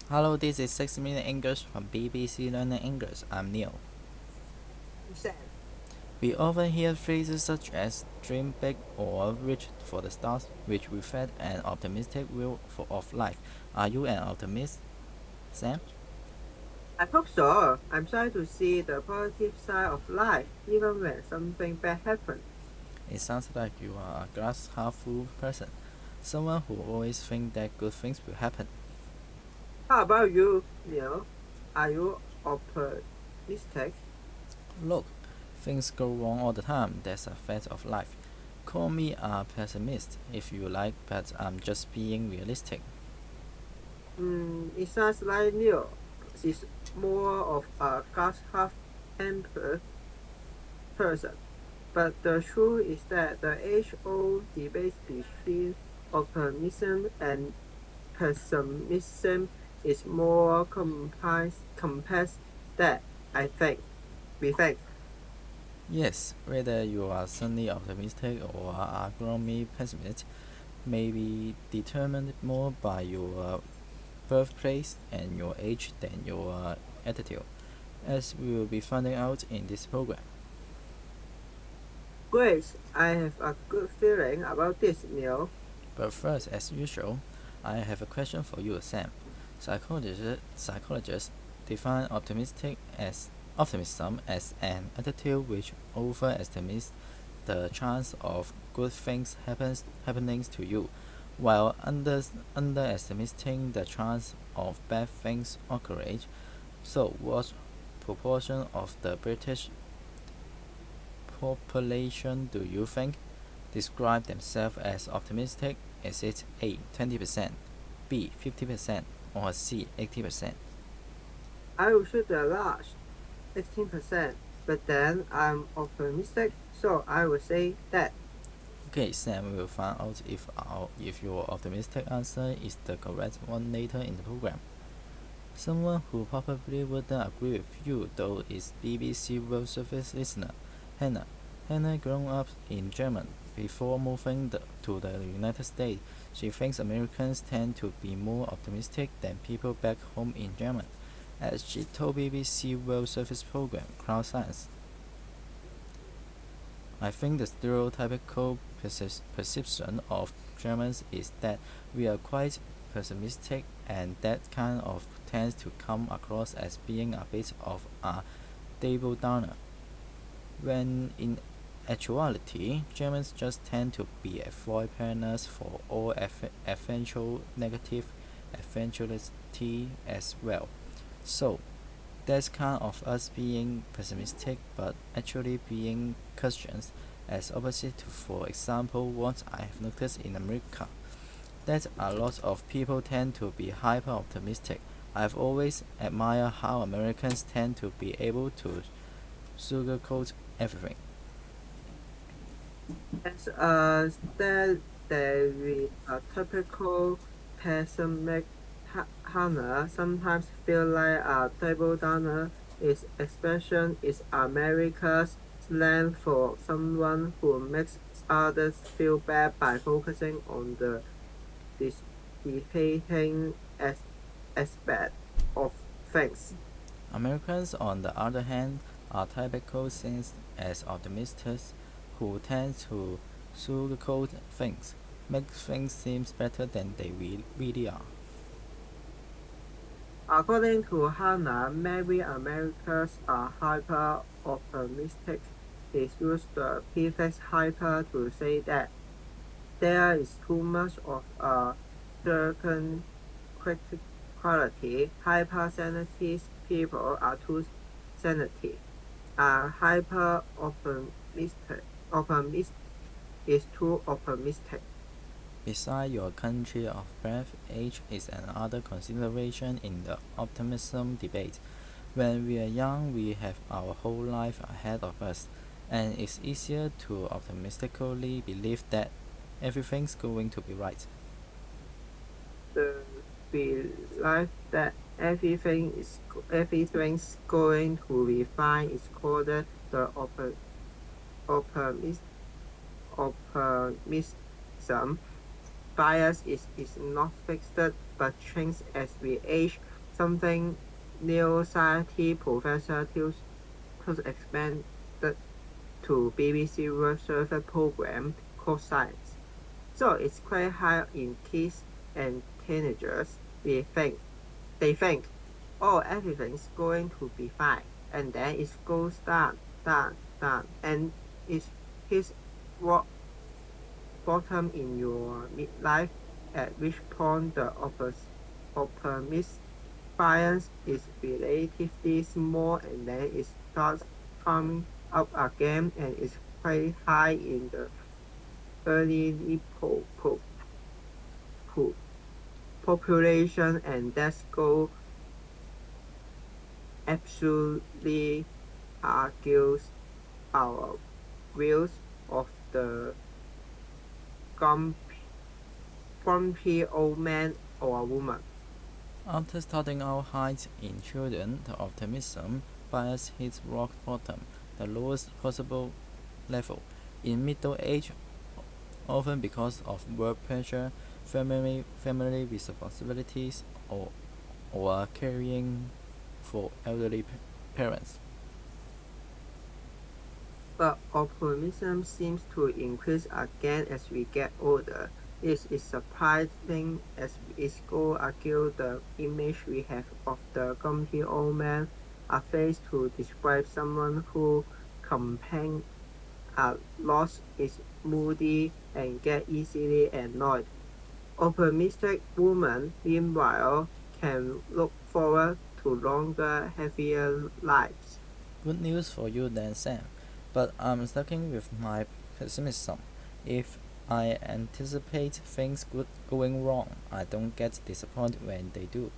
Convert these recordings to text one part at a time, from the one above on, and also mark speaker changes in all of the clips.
Speaker 1: Hello, this is 6 Minute English from BBC Learning English. I'm Neil.
Speaker 2: Sam.
Speaker 1: We often hear phrases such as dream big or reach for the stars, which reflect an optimistic of life. Are you an optimist, Sam?
Speaker 2: I hope so. I'm trying to see the positive side of life, even when something bad happens.
Speaker 1: It sounds like you are a glass half full person, someone who always thinks that good things will happen.
Speaker 2: How about you, Neil? Are you optimistic?
Speaker 1: Look, things go wrong all the time. That's a fact of life. Call me a pessimist if you like, but I'm just being realistic.
Speaker 2: It sounds like Neil is more of a glass half empty person. But the truth is that the age-old debate between optimism and pessimism is more complex than I think. We think.
Speaker 1: Yes, whether you are suddenly optimistic or a gloomy pessimist may be determined more by your birthplace and your age than your attitude, as we will be finding out in this program.
Speaker 2: Great, I have a good feeling about this, Neil.
Speaker 1: But first, as usual, I have a question for you, Sam. Psychologists define optimism as an attitude which overestimates the chance of good things happening to you, while underestimating the chance of bad things occurring. So, what proportion of the British population do you think describe themselves as optimistic? Is it A 20%, B 50%, or C 80%?
Speaker 2: I will shoot the last 16%, but then I'm optimistic, so I will say that.
Speaker 1: Okay, Sam will find out if your optimistic answer is the correct one later in the program. Someone who probably wouldn't agree with you though is BBC World Service listener Hannah. Hannah grew up in Germany before moving to the United States. She thinks Americans tend to be more optimistic than people back home in Germany, as she told BBC World Service program Crowd Science. I think the stereotypical perception of Germans is that we are quite pessimistic, and that kind of tends to come across as being a bit of a Debbie Downer, when in actuality, Germans just tend to be avoid partners for all eventual negative eventuality as well. So, that's kind of us being pessimistic but actually being cautious, as opposite to, for example, what I have noticed in America, that a lot of people tend to be hyper optimistic. I've always admired how Americans tend to be able to sugarcoat everything.
Speaker 2: As there is a typical pessimistic Hannah sometimes feel like a table downer. Its expression is America's slang for someone who makes others feel bad by focusing on the debilitating aspect of things.
Speaker 1: Americans, on the other hand, are typical seen as optimists who tend to sugarcoat things, make things seem better than they really are.
Speaker 2: According to Hannah, many Americans are hyper-optimistic. They use the prefix hyper to say that there is too much of a certain quality. Hypersensitive people are too sensitive. A hyper-optimist is too optimistic.
Speaker 1: Besides your country of birth, age is another consideration in the optimism debate. When we are young, we have our whole life ahead of us, and it's easier to optimistically believe that everything's going to be right.
Speaker 2: The belief that everything's going to be fine is called the optimist, optimism bias is not fixed but changes as we age. something neuroscience professor tells expanded to BBC World Service program called Science. So it's quite high in kids and teenagers. They think, oh, everything's going to be fine, and then it goes down, down, down, and it hits rock bottom in your midlife, at which point the optimist bias is relatively small and then it starts coming up again and is quite high in the early po- population and that's go absolutely argues our views of the grumpy, grumpy old man or woman.
Speaker 1: After starting out high in children, the optimism bias hits rock bottom, the lowest possible level. In middle age, often because of work pressure, family responsibilities, or caring for elderly parents.
Speaker 2: But optimism seems to increase again as we get older. It is surprising as it go against the image we have of the grumpy old man, a phrase to describe someone who complains a lot, is moody, and get easily annoyed. Optimistic women, meanwhile, can look forward to longer, heavier lives.
Speaker 1: Good news for you then, Sam. But I'm sticking with my pessimism. If I anticipate things going wrong, I don't get disappointed when they do.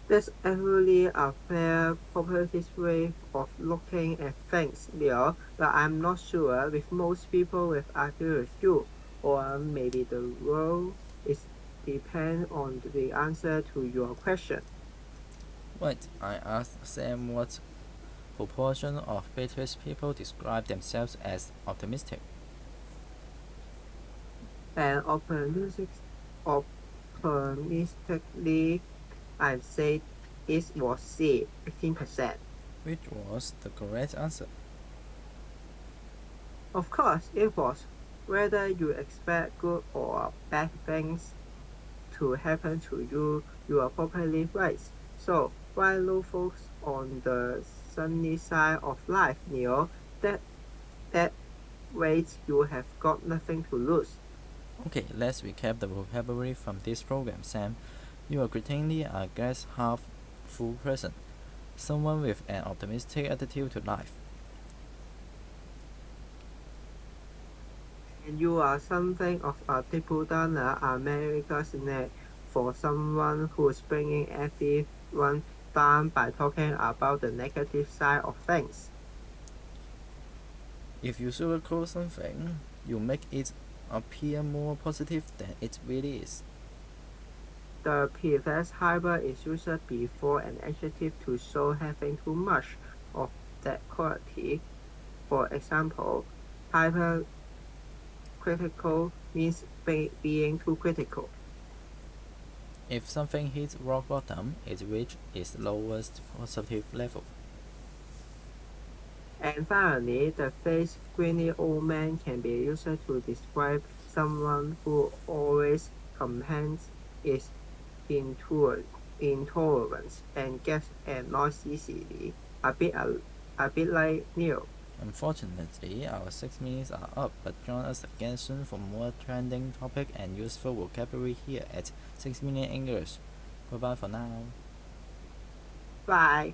Speaker 2: That's actually a fair positive way of looking at things, Leo, but I'm not sure with most people will agree with you. Or maybe the world is depend on the answer to your question.
Speaker 1: Wait, I asked Sam what proportion of British people describe themselves as optimistic.
Speaker 2: And optimistically, I'd say it was C, 18%.
Speaker 1: Which was the correct answer.
Speaker 2: Of course, it was. Whether you expect good or bad things to happen to you, you are probably right. So why not focus on the sunny side of life, Neil? That ways you have got nothing to lose.
Speaker 1: Okay, let's recap the vocabulary from this program, Sam. You are greetingly a glass half full person, someone with an optimistic attitude to life.
Speaker 2: And you are something of a triple downer, America's snack for someone who's bringing everyone down by talking about the negative side of things.
Speaker 1: If you sugarcoat something, you make it appear more positive than it really is.
Speaker 2: The previous hybrid is used before an adjective to show having too much of that quality. For example, hypercritical means being too critical.
Speaker 1: If something hits rock bottom, it reaches its lowest positive level.
Speaker 2: And finally, the phrase "greeny old man" can be used to describe someone who always complains, is intolerant, and gets annoyed easily. A bit like Neil.
Speaker 1: Unfortunately, our 6 minutes are up, but join us again soon for more trending topic and useful vocabulary here at 6 Minute English. Goodbye for now.
Speaker 2: Bye.